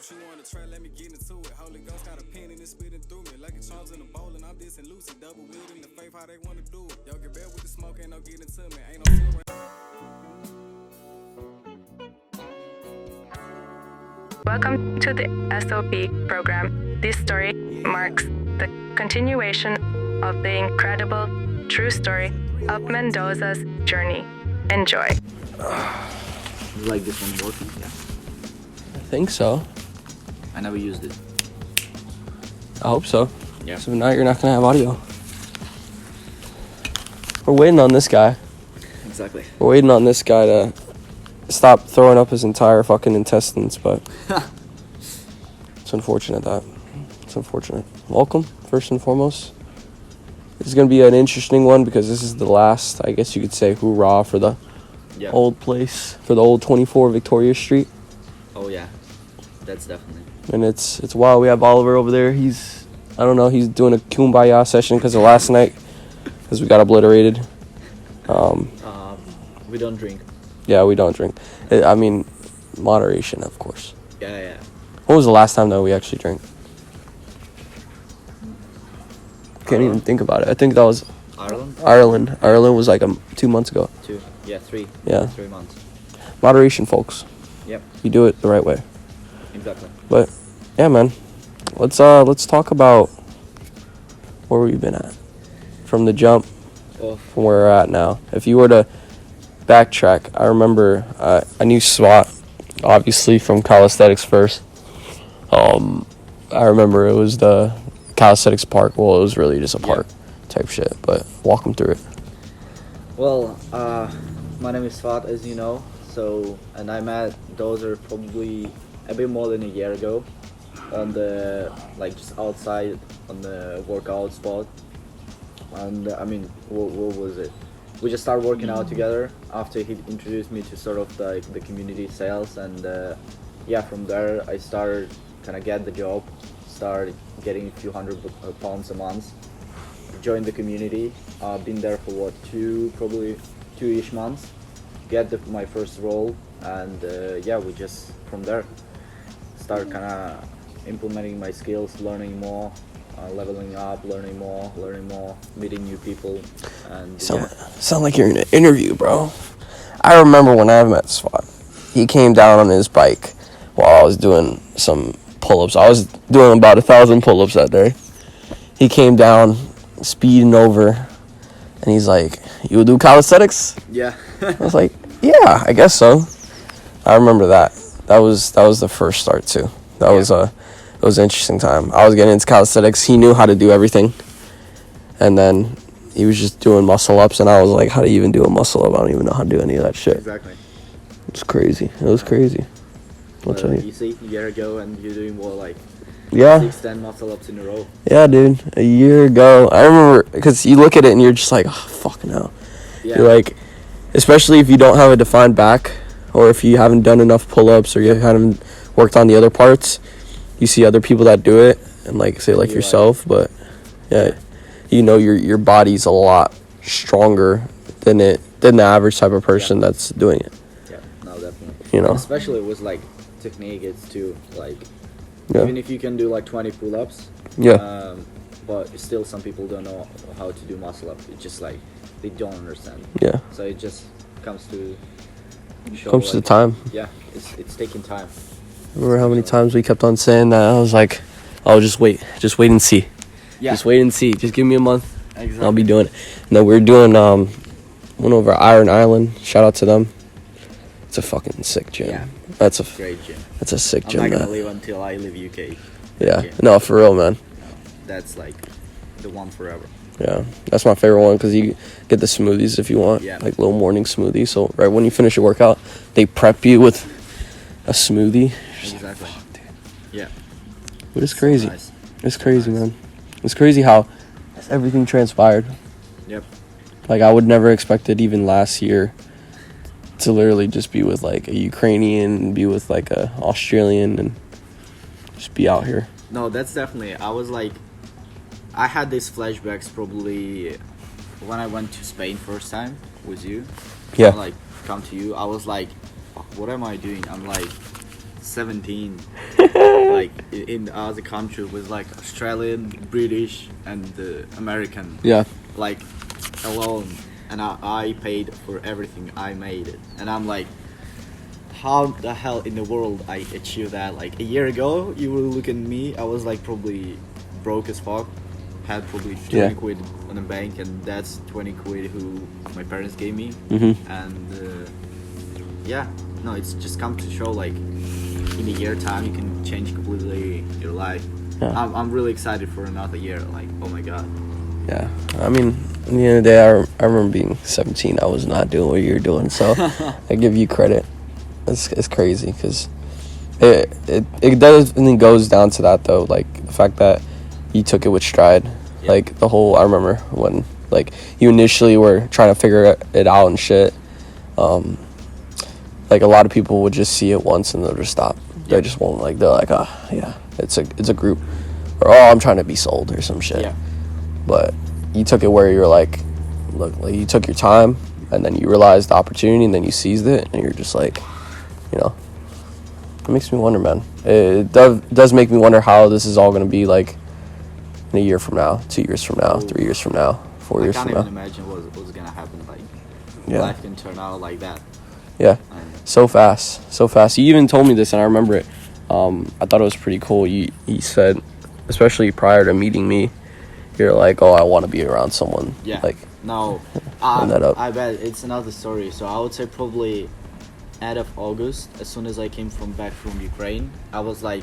What you wanna try? Let me get into it. Holy Ghost got a pen and it's spitting through me like a charms in a bowl, and I'm dissing Lucy. Double wielding the faith, how they wanna do it. Yo, get back with the smoke, ain't no getting to me. Ain't no silver. Welcome to the SOP program. This story marks the continuation of the incredible true story of Mendoza's journey. Enjoy. You like this one working? Yeah. I think so. I never used it. I hope so. Yeah. So now you're not gonna have audio. We're waiting on this guy. Exactly. We're waiting on this guy to stop throwing up his entire fucking intestines, but it's unfortunate that. It's unfortunate. Welcome, first and foremost. This is gonna be an interesting one because this is the last, I guess you could say, hoorah for the old place, for the old 24 Victoria Street. Oh yeah, that's definitely. And it's wild. We have Oliver over there. He's doing a kumbaya session because of last night, because we got obliterated. We don't drink. Yeah, we don't drink. I mean, moderation, of course. Yeah. When was the last time that we actually drank? Can't even think about it. I think that was Ireland. Ireland was like 2 months ago. 3. Yeah. 3 months. Moderation, folks. Yep. You do it the right way. Exactly. But yeah, man. Let's talk about where we've been at from the jump, from where we're at now. If you were to backtrack, I remember I knew SWAT obviously from calisthenics first. I remember it was the calisthenics park. Well, it was really just a park type shit, but walk them through it. Well, my name is Swat, as you know. So, and I met Dozer probably a bit more than a year ago on the, just outside on the workout spot. And I mean, what was it? We just started working out together after he introduced me to sort of the community sales, and from there I started kind of get the job, started getting a few hundred pounds a month, joined the community, been there for probably 2-ish months, get my first role, and we just from there start kind of implementing my skills, learning more, leveling up, learning more, meeting new people, and sound like you're in an interview, bro. I remember when I met SWAT, he came down on his bike while I was doing some pull-ups. I was doing about 1,000 pull-ups that day. He came down, speeding over, and he's like, "You do calisthenics?" Yeah. I was like, "Yeah, I guess so." I remember that. That was the first start too. It was an interesting time. I was getting into calisthenics. He knew how to do everything. And then he was just doing muscle ups, and I was like, how do you even do a muscle up? I don't even know how to do any of that shit. Exactly. It's crazy. It was crazy. I'll tell you. You see, a year ago, and you're doing more like 6-10 muscle ups in a row. Yeah, dude. A year ago. I remember, because you look at it and you're just like, oh, fucking hell. Yeah. You're like, especially if you don't have a defined back, or if you haven't done enough pull-ups, or you haven't worked on the other parts. You see other people that do it, and say yourself, but you know your body's a lot stronger than the average type of person that's doing it. Yeah, no, definitely. You know, especially with technique, it's too even if you can do 20 pull-ups. Yeah. But still, some people don't know how to do muscle up. It's just they don't understand. Yeah. So it just comes to the time. Yeah, it's taking time. Remember how many times we kept on saying that? I was like, oh, just wait and see. Yeah. Just wait and see. Just give me a month. Exactly. I'll be doing it. No, we're doing one over at Iron Island. Shout out to them. It's a fucking sick gym. Yeah. That's a great gym. That's a sick gym. I'm not gonna leave until I leave UK. Yeah. Okay. No, for real, man. That's the one forever. Yeah, that's my favorite one because you get the smoothies if you want, little morning smoothie. So right when you finish your workout, they prep you with a smoothie. Exactly. Fuck, dude. Yeah. But it's crazy. So nice. It's crazy, man. It's crazy how everything transpired. Yep. I would never expect it even last year to literally just be with a Ukrainian and be with a Australian and just be out here. No, that's definitely. I had these flashbacks probably when I went to Spain first time with you. Yeah. Come to you. I was like, what am I doing? I'm 17. Like in other country was like Australian, British, and American. Yeah. Like alone, and I paid for everything. I made it, and I'm like, how the hell in the world I achieved that? Like a year ago, you were looking at me. I was like probably broke as fuck. Had probably 20 quid on the bank, and that's 20 quid who my parents gave me. And yeah, no, it's just come to show like in a year time you can change completely your life. I'm really excited for another year. Like, oh my god. Yeah, I mean, at the end of the day, I remember being 17. I was not doing what you're doing, so I give you credit. It's crazy because it definitely goes down to that though, like the fact that you took it with stride. Like the whole, I remember when like you initially were trying to figure it out and shit. Like a lot of people would just see it once and they'll just stop. They just won't, like, they're like, oh yeah, it's a group, or oh, I'm trying to be sold or some shit. But you took it where you're like, look, like you took your time and then you realized the opportunity and then you seized it and you're just like, you know, it makes me wonder, man. It does make me wonder how this is all going to be like in a year from now, 2 years from now, 3 years from now, 4 years from now. I can't even imagine what's going to happen. Like, life can turn out like that. Yeah, so fast. You even told me this, and I remember it. I thought it was pretty cool. You said, especially prior to meeting me, you're like, oh, I want to be around someone. Yeah. Like, no, I bet it's another story. So I would say probably end of August, as soon as I came back from Ukraine, I was like,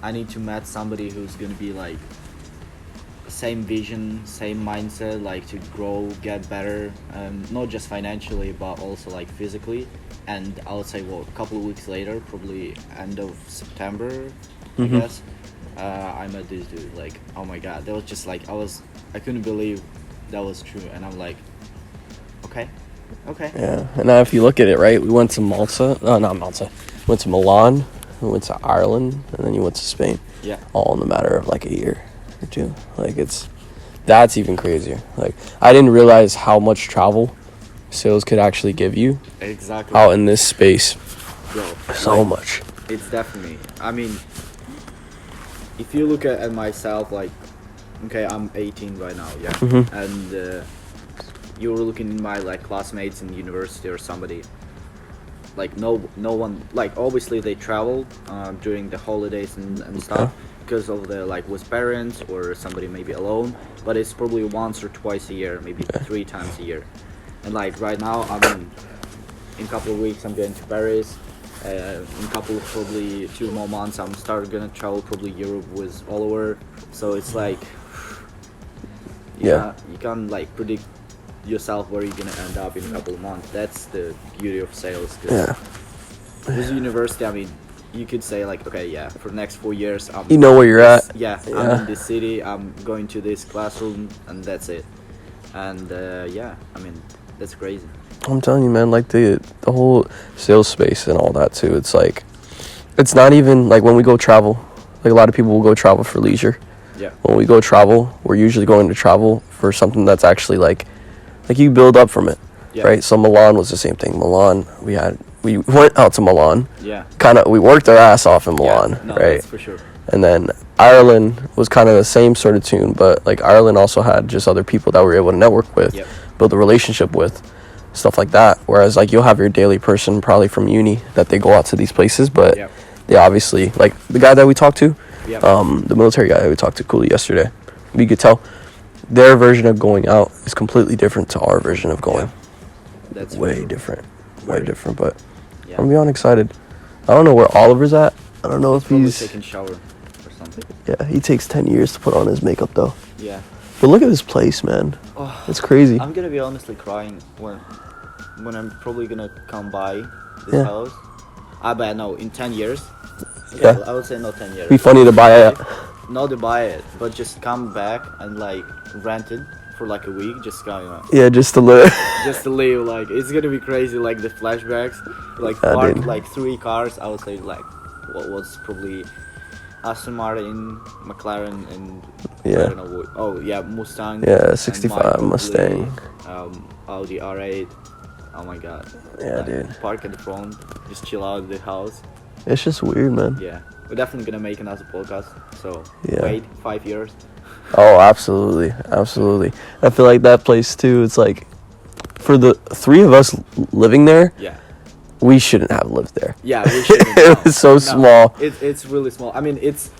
I need to meet somebody who's gonna be like same vision, same mindset, like to grow, get better, not just financially but also like physically. And I would say, well, a couple of weeks later, probably end of September, I guess, I met this dude. Like, oh my god, that was just like, I couldn't believe that was true. And I'm like, okay. Yeah, and now if you look at it, right, we went to went to Milan, we went to Ireland, and then you went to Spain. Yeah. All in the matter of like a year or two. Like, that's even crazier. Like, I didn't realize how much travel sales could actually give you. Exactly. Out in this space. Bro, so much. It's definitely, I mean, if you look at myself, like, okay, I'm 18 right now, yeah, and you were looking at my like classmates in university or somebody, like no one, like obviously they traveled during the holidays and stuff because of the like with parents or somebody maybe alone, but it's probably once or twice a year, maybe 3 times a year. And like right now, in a couple of weeks I'm going to Paris. In a couple of probably 2 more months I'm gonna travel probably Europe with Oliver. So it's like you can't like predict yourself where you're gonna end up in a couple of months. That's the beauty of sales. With university, I mean, you could say like, okay, yeah, for the next 4 years, you know where you're at. Yeah, I'm in this city. I'm going to this classroom, and that's it. And yeah, I mean, that's crazy. I'm telling you, man, like the whole sales space and all that too. It's like, it's not even like when we go travel. Like a lot of people will go travel for leisure. Yeah. When we go travel, we're usually going to travel for something that's actually like you build up from it, right? So Milan was the same thing. Milan, we went out to Milan. Yeah. We worked our ass off in Milan, no, right? That's for sure. And then Ireland was kind of the same sort of tune, but like Ireland also had just other people that we were able to network with, build a relationship with, stuff like that. Whereas like you'll have your daily person probably from uni that they go out to these places, but they obviously, like the guy that we talked to, the military guy that we talked to Cooley yesterday, we could tell their version of going out is completely different to our version of going. That's way different, but I'm beyond excited. I don't know where Oliver's at. I don't know if he's taking shower or something. Yeah, he takes 10 years to put on his makeup though. Yeah. But look at this place, man. Oh, it's crazy. I'm gonna be honestly crying when I'm probably gonna come by this house. I bet no, in 10 years. Yeah. I would say not 10 years. Be funny to buy it. Not to buy it, but just come back and like rent it for like a week, just going Yeah, just to live. Just to live, like it's gonna be crazy, like the flashbacks, like park like 3 cars. I would say like what was probably Aston Martin, McLaren, and I don't know what. Oh yeah, Mustang. Yeah, 65 Mustang. Audi R8. Oh my god. Yeah, dude. Park at the front, just chill out at the house. It's just weird, man. Yeah, we're definitely gonna make another podcast. So Yeah. wait 5 years. Oh, absolutely, absolutely. I feel like that place too. It's like for the three of us living there, Yeah. we shouldn't have lived there. Yeah, we should. It was so small. It's really small. I mean, it's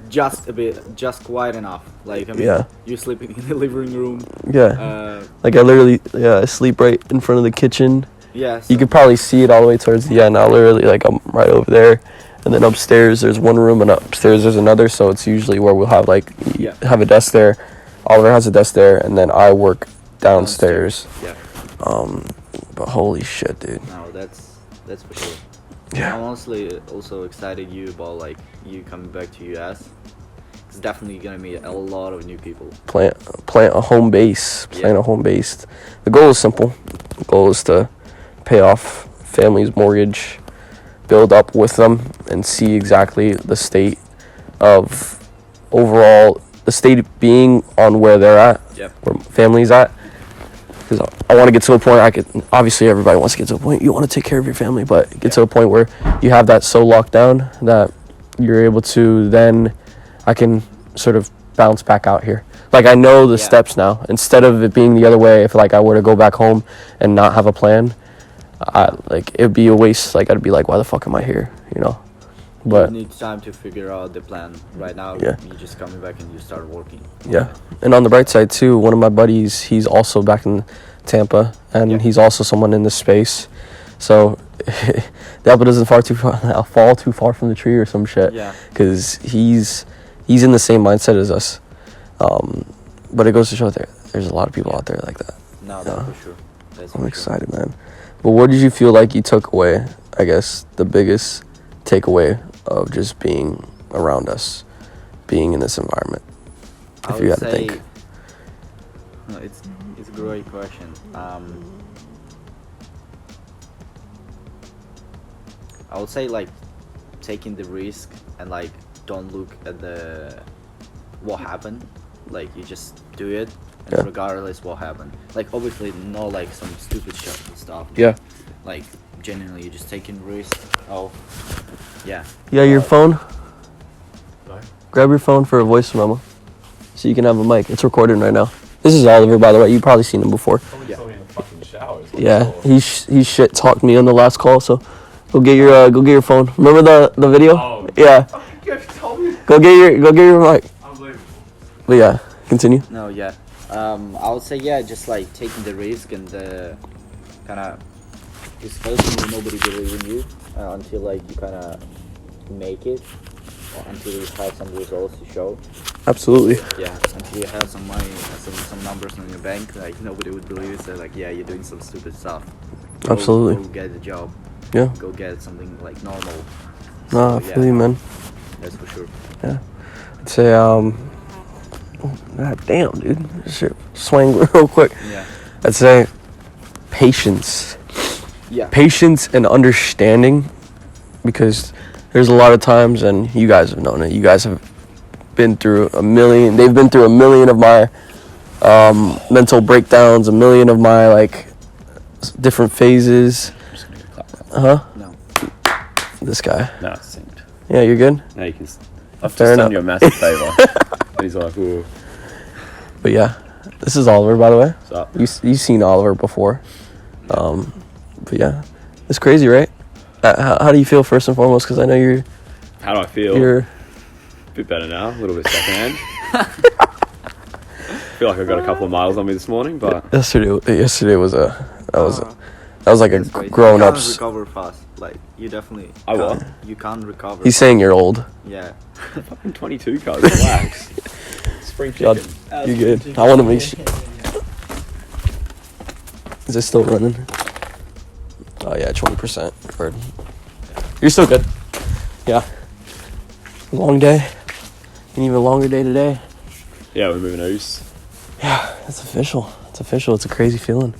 just quiet enough. Like, I mean, Yeah. you're sleeping in the living room. Yeah. Like I literally, I sleep right in front of the kitchen. Yeah. You could probably see it all the way towards the end. I literally, like, I'm right over there. And then upstairs there's one room, and upstairs there's another. So it's usually where we'll have like have a desk there. Oliver has a desk there, and then I work downstairs. Yeah. But holy shit, dude. No, that's for sure. Yeah. I'm honestly also excited about like you coming back to US. It's definitely gonna meet a lot of new people. Plant a home base. Plant a home base. The goal is simple. The goal is to pay off family's mortgage, build up with them, and see exactly the state of overall the state being on where they're at, where family's at. Because I want to get to a point. Obviously everybody wants to get to a point. You want to take care of your family, but get to a point where you have that so locked down that you're able to then. I can sort of bounce back out here. Like I know the steps now. Instead of it being the other way, if like I were to go back home and not have a plan, it'd be a waste. Like I'd be like, why the fuck am I here? You know. But you need time to figure out the plan. Right now, Yeah. you're just coming back and you start working. Yeah, and on the bright side too, one of my buddies, he's also back in Tampa, and he's also someone in this space. So the apple doesn't fall too far from the tree or some shit. Yeah. Because he's in the same mindset as us. But it goes to show there's a lot of people out there like that. No, that's for sure. I'm excited, man. But what did you feel like you took away? I guess the biggest takeaway of just being around us, being in this environment. If you had to think. No, it's a great question. I would say like taking the risk and like don't look at what happened. Like you just do it, and regardless what happened. Like obviously not like some stupid shit and stuff. Yeah. Like genuinely, you're just taking risk. Oh, yeah. Yeah, your phone. Grab your phone for a voice memo, so you can have a mic. It's recording right now. This is Oliver, by the way. You've probably seen him before. Yeah, he shit talked me on the last call. So go get your phone. Remember the video? Oh, yeah. Go get your mic. Unbelievable. But yeah, continue. No, yeah. I would say just like taking the risk and kind of just hoping nobody believes in you until like you kind of make it, or until you have some results to show. Absolutely. Yeah, until you have some money, some numbers in your bank, like nobody would believe it. So like, yeah, you're doing some stupid stuff. Absolutely. Go get a job. Yeah. Go get something like normal. No, I feel you, man. That's for sure. Yeah. I'd say, God damn, dude. This shit swang real quick. Yeah. I'd say patience. Yeah. Patience and understanding, because there's a lot of times, and you guys have known it, you guys have been through they've been through a million of my mental breakdowns, a million of my like different phases. Huh? No. This guy. No, it's synced. Yeah, you're good? No, you can. I've Fair just done enough. you a massive favour. And he's like, ooh. But yeah, this is Oliver, by the way. What's up? You've seen Oliver before. But yeah, it's crazy, right? How do you feel first and foremost? Because I know you're. How do I feel? You're. A bit better now, a little bit secondhand. Feel like I got a couple of miles on me this morning, but Yesterday was that was like a That's great. grown You can't ups. recover fast. Like you definitely. I what? You can't recover. He's saying you're old. Yeah. fucking 22 cars, relax. Spring God, chicken. you're good. I want to make sure. Is it still running? Oh yeah, 20%. Word. You're still good. Yeah. Long day. An even longer day today. Yeah, we're moving ooze. Yeah, it's official. It's official. It's a crazy feeling.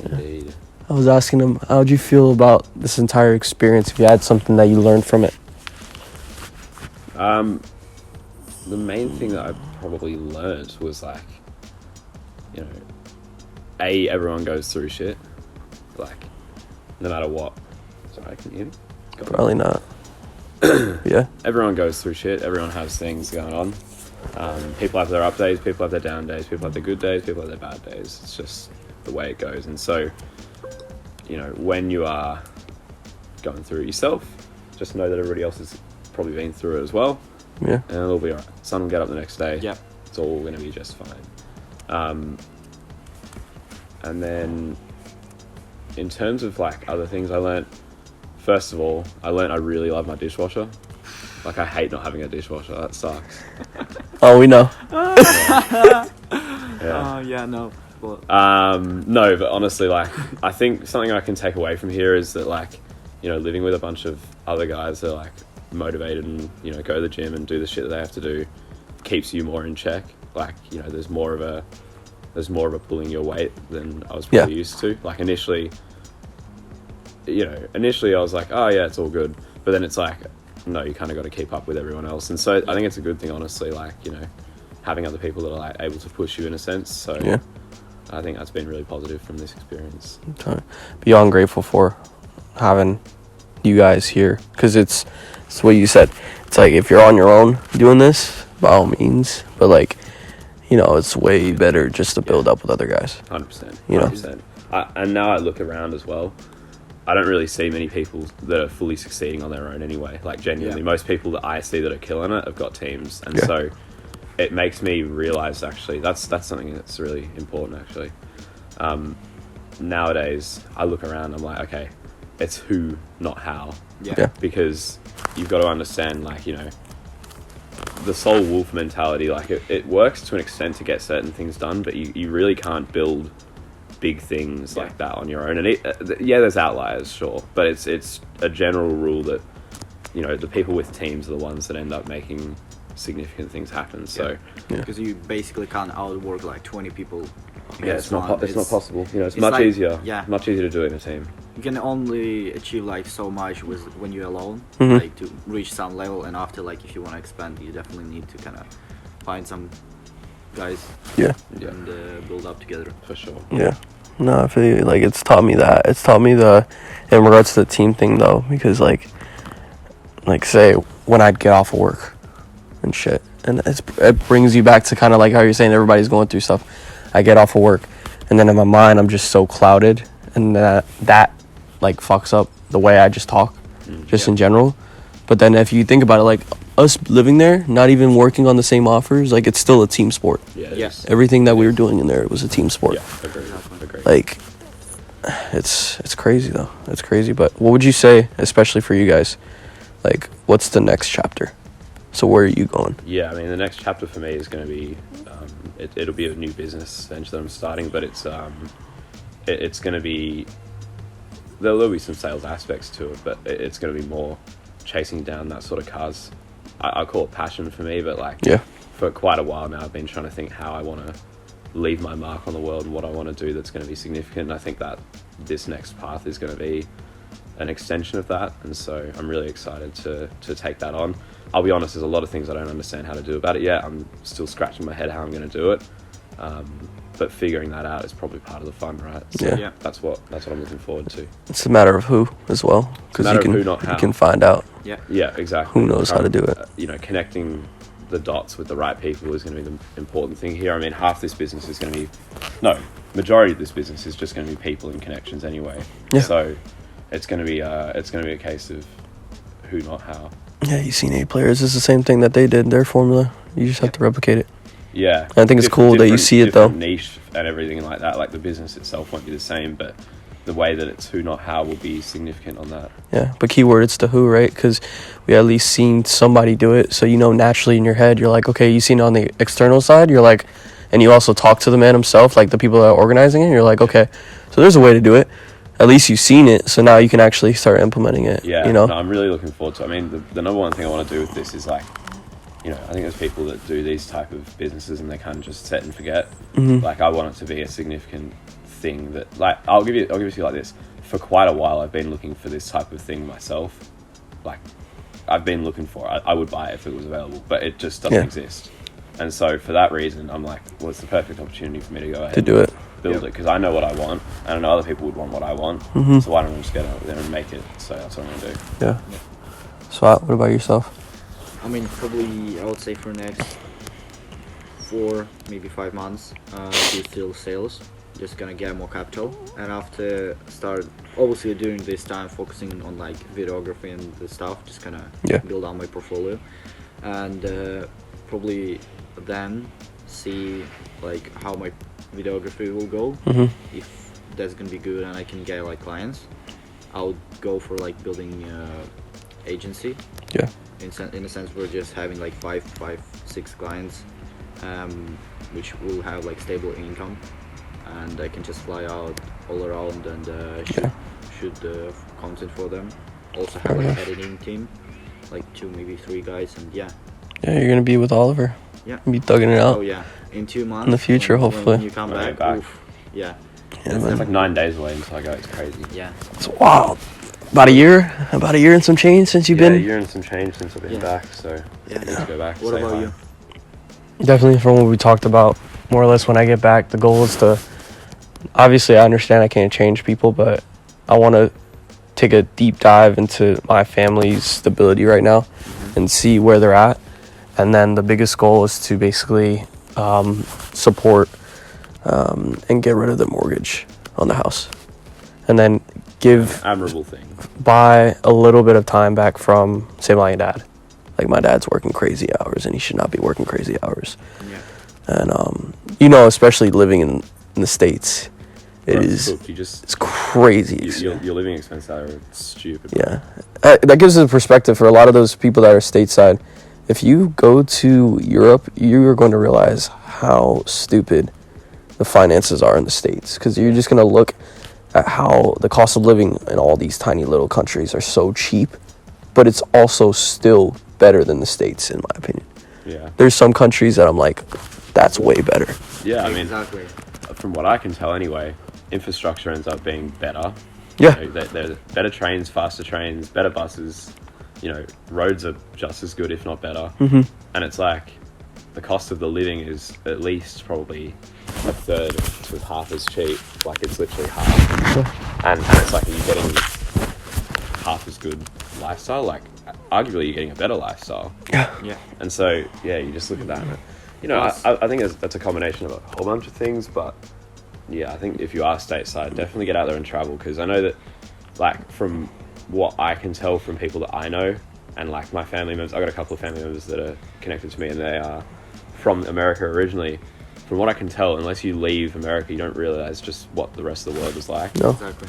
Indeed. I was asking him, how'd you feel about this entire experience? If you had something that you learned from it. The main thing that I probably learned was like, you know, everyone goes through shit. Like, no matter what. Sorry, can you hear me? Probably not. Yeah. Everyone goes through shit. Everyone has things going on. People have their up days, people have their down days, people have their good days, people have their bad days. It's just the way it goes. And so, you know, when you are going through it yourself, just know that everybody else has probably been through it as well. Yeah. And it'll be alright. Sun will get up the next day. Yeah. It's all going to be just fine. And then in terms of like other things I learn't, first of all, I really love my dishwasher. Like, I hate not having a dishwasher. That sucks. Oh, we know. Yeah. Yeah, no. Well, No, but honestly, like, I think something I can take away from here is that, like, you know, living with a bunch of other guys that are, like, motivated and, you know, go to the gym and do the shit that they have to do keeps you more in check. Like, you know, there's more of a pulling your weight than I was probably used to. Like, initially I was like, oh yeah, it's all good. But then it's like, no, you kind of got to keep up with everyone else. And so I think it's a good thing, honestly, like, you know, having other people that are like able to push you in a sense. So Yeah. I think that's been really positive from this experience. Beyond grateful for having you guys here, because it's what you said. It's like, if you're on your own doing this, by all means, but like, you know, it's way better just to build up with other guys. 100%. You know? 100%. And now I look around as well, I don't really see many people that are fully succeeding on their own anyway. Like, genuinely, most people that I see that are killing it have got teams. And so it makes me realise, actually, that's something that's really important, actually. Nowadays, I look around, I'm like, okay, it's who, not how. Yeah. Because you've got to understand, like, you know, the sole wolf mentality, like, it works to an extent to get certain things done, but you really can't build big things like that on your own. And there's outliers, sure, but it's a general rule that, you know, the people with teams are the ones that end up making significant things happen. So because you basically can't outwork like 20 people. it's not possible. You know, it's like, much easier to do in a team. You can only achieve like so much when you're alone, Mm-hmm. like to reach some level, and after, like, if you want to expand, you definitely need to kind of find some guys and build up together. For sure. Yeah. No, I feel you. Like, it's taught me that. It's taught me in regards to the team thing, though, because, like say, when I'd get off of work and shit, and it brings you back to kind of like how you're saying everybody's going through stuff. I get off of work, and then in my mind, I'm just so clouded, and that like, fucks up the way I just talk, just in general. But then if you think about it, like, us living there, not even working on the same offers, like, it's still a team sport. Yes. Everything that we were doing in there, it was a team sport. Yeah, agree. Like, it's crazy, though. It's crazy. But what would you say, especially for you guys, like, what's the next chapter? So where are you going? Yeah, I mean, the next chapter for me is going to be, it'll be a new business venture that I'm starting, but it's going to be, there'll be some sales aspects to it, but it's going to be more chasing down that sort of cars. I call it passion for me, but like, for quite a while now, I've been trying to think how I want to leave my mark on the world and what I want to do that's going to be significant. And I think that this next path is going to be an extension of that, and so I'm really excited to take that on. I'll be honest, there's a lot of things I don't understand how to do about it yet. I'm still scratching my head how I'm going to do it, but figuring that out is probably part of the fun, right? So that's what I'm looking forward to. It's a matter of who as well, because you can find out. Yeah, exactly. Who knows how to do it? You know, connecting the dots with the right people is going to be the important thing here. I mean, half this business is going to be, majority of this business is just going to be people and connections anyway. Yeah. So it's going to be a case of who, not how. Yeah, you seen A players. It's the same thing that they did, their formula. You just have to replicate it. Yeah. I think it's cool that you see it, though. Niche and everything like that. Like, the business itself won't be the same, but the way that it's who, not how, will be significant on that. Yeah, but keyword, it's the who, right? Because we at least seen somebody do it, so you know naturally in your head, you're like, okay, you seen it on the external side, you're like, and you also talk to the man himself, like the people that are organizing it, you're like, okay, so there's a way to do it. At least you've seen it, so now you can actually start implementing it. Yeah, you know? No, I'm really looking forward to it. I mean, the number one thing I want to do with this is, like, you know, I think there's people that do these type of businesses and they kind of just set and forget. Mm-hmm. Like, I want it to be a significant thing that, like, I'll give it to you like this. For quite a while, I've been looking for this type of thing myself. Like, I've been looking for it. I would buy it if it was available, but it just doesn't exist. And so for that reason, I'm like, well, it's the perfect opportunity for me to go ahead to do it. Build it, because I know what I want, and I know other people would want what I want. Mm-hmm. So why don't I just get out there and make it? So that's what I'm gonna do. Yeah. So what about yourself? I mean, probably I would say for next 4, maybe 5 months, do still sales. Just gonna get more capital, and after start obviously during this time focusing on like videography and the stuff, just gonna build out my portfolio, and probably then see like how my videography will go. If that's gonna be good and I can get like clients, I'll go for like building agency. Yeah. In a sense, we're just having like 6 clients, which will have like stable income, and I can just fly out all around and shoot the content for them. Also have like editing team, like 2 maybe 3 guys, and Yeah, you're gonna be with Oliver. Yeah. Be thugging it out. Oh yeah, in 2 months. In the future, hopefully. When you come back. Oof, yeah. It's like 9 days away until I go. It's crazy. Yeah. It's wild. About a year and some change since you've been. Yeah, a year and some change since I've been back. So I need to go back. What about you? Definitely from what we talked about, more or less when I get back, the goal is to, obviously I understand I can't change people, but I want to take a deep dive into my family's stability right now and see where they're at. And then the biggest goal is to basically support and get rid of the mortgage on the house. And then admirable thing. Buy a little bit of time back from, say, my dad. Like, my dad's working crazy hours, and he should not be working crazy hours. Yeah. And, especially living in the States, it's crazy. Your living expenses are stupid. Yeah. That gives us a perspective for a lot of those people that are stateside. If you go to Europe, you are going to realize how stupid the finances are in the States, because you're just going to look at how the cost of living in all these tiny little countries are so cheap, but it's also still better than the States, in my opinion. Yeah. There's some countries that I'm like, that's way better. Yeah, I mean, exactly. From what I can tell anyway, infrastructure ends up being better. Yeah. There's better trains, faster trains, better buses. Roads are just as good, if not better. And it's like, the cost of the living is at least probably a third to half as cheap. Like, it's literally half. And it's like, are you getting half as good lifestyle? Like, arguably you're getting a better lifestyle. Yeah. And so, you just look at that. And, I think that's a combination of a whole bunch of things. But, I think if you are stateside, definitely get out there and travel. Because I know that, like, from what I can tell from people that I know, and, like, my family members, I've got a couple of family members that are connected to me, and they are from America originally. From what I can tell, unless you leave America, you don't realize just what the rest of the world is like. No. Exactly.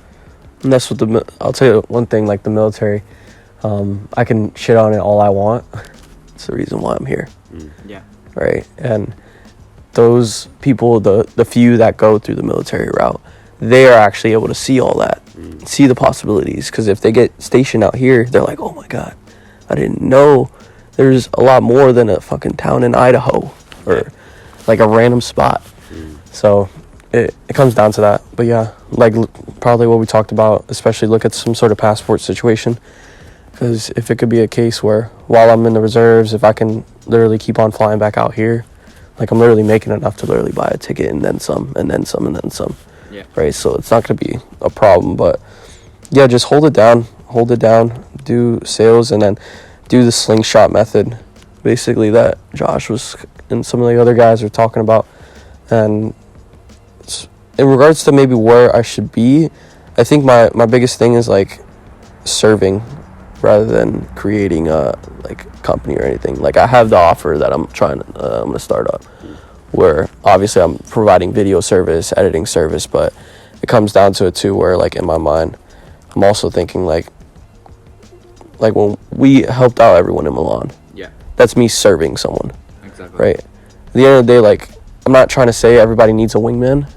And that's what I'll tell you one thing, like the military, I can shit on it all I want. It's the reason why I'm here. Yeah. Right? And those people, the few that go through the military route, they are actually able to see all that, see the possibilities. Because if they get stationed out here, they're like, oh my God, I didn't know there's a lot more than a fucking town in Idaho or like a random spot. So it comes down to that. But yeah, like probably what we talked about, especially look at some sort of passport situation. Because if it could be a case where while I'm in the reserves, if I can literally keep on flying back out here, like I'm literally making enough to literally buy a ticket and then some, and then some, and then some. Yeah. Right. So it's not going to be a problem. But yeah, just hold it down, do sales, and then do the slingshot method, basically, that Josh was and some of the other guys are talking about. And in regards to maybe where I should be, I think my biggest thing is like serving rather than creating a like company or anything. Like I have the offer that I'm going to start up, where obviously I'm providing video service, editing service, but it comes down to it too, where like in my mind, I'm also thinking like when we helped out everyone in Milan, that's me serving someone. Exactly. Right. At the end of the day, like I'm not trying to say everybody needs a wingman,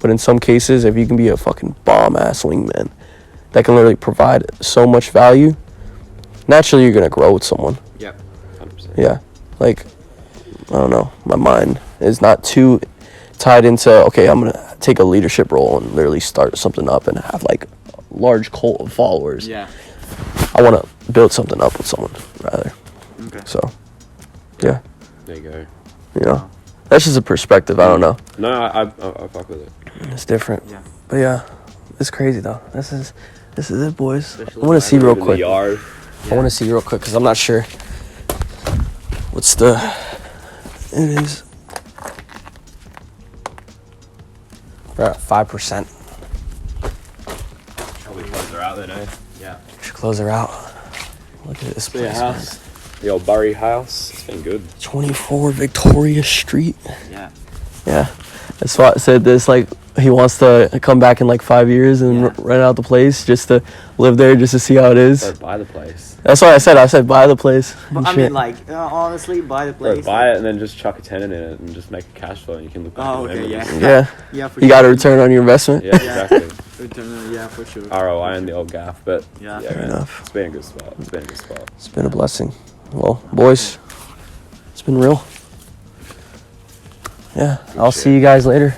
but in some cases, if you can be a fucking bomb ass wingman that can literally provide so much value, naturally you're gonna grow with someone. Yep. 100%. Yeah. Like I don't know, my mind is not too tied into okay, I'm gonna take a leadership role and literally start something up and have like a large cult of followers. Yeah. I want to build something up with someone rather. Okay. So yeah, There you go. you know, that's just a perspective. I don't know. No, I fuck with it. It's different. Yeah. But yeah, it's crazy though. This is it, boys. Especially I want to see real In the quick. yard. I want to see real quick because I'm not sure. What's the? It is. We're at 5%. Probably close her out then, eh? Yeah. Should close her out. Look at this place. Man. The old Bury house. It's been good. 24 Victoria Street. Yeah. Yeah. That's why I said this. Like, he wants to come back in like 5 years and rent out the place just to live there, just to see how it is. Or buy the place. That's what I said. I said buy the place. But I mean, like, honestly, buy the place. Or buy it and then just chuck a tenant in it and just make a cash flow and you can look back at okay, the yeah. memories. Yeah. Yeah, for You got a return on your investment. Yeah, exactly. Yeah, for sure. ROI in the old gaff, but Yeah. yeah, Fair man, enough. it's been a good spot. It's been a good spot. It's been a blessing. Well, boys, it's been real. Yeah, I'll see you guys later.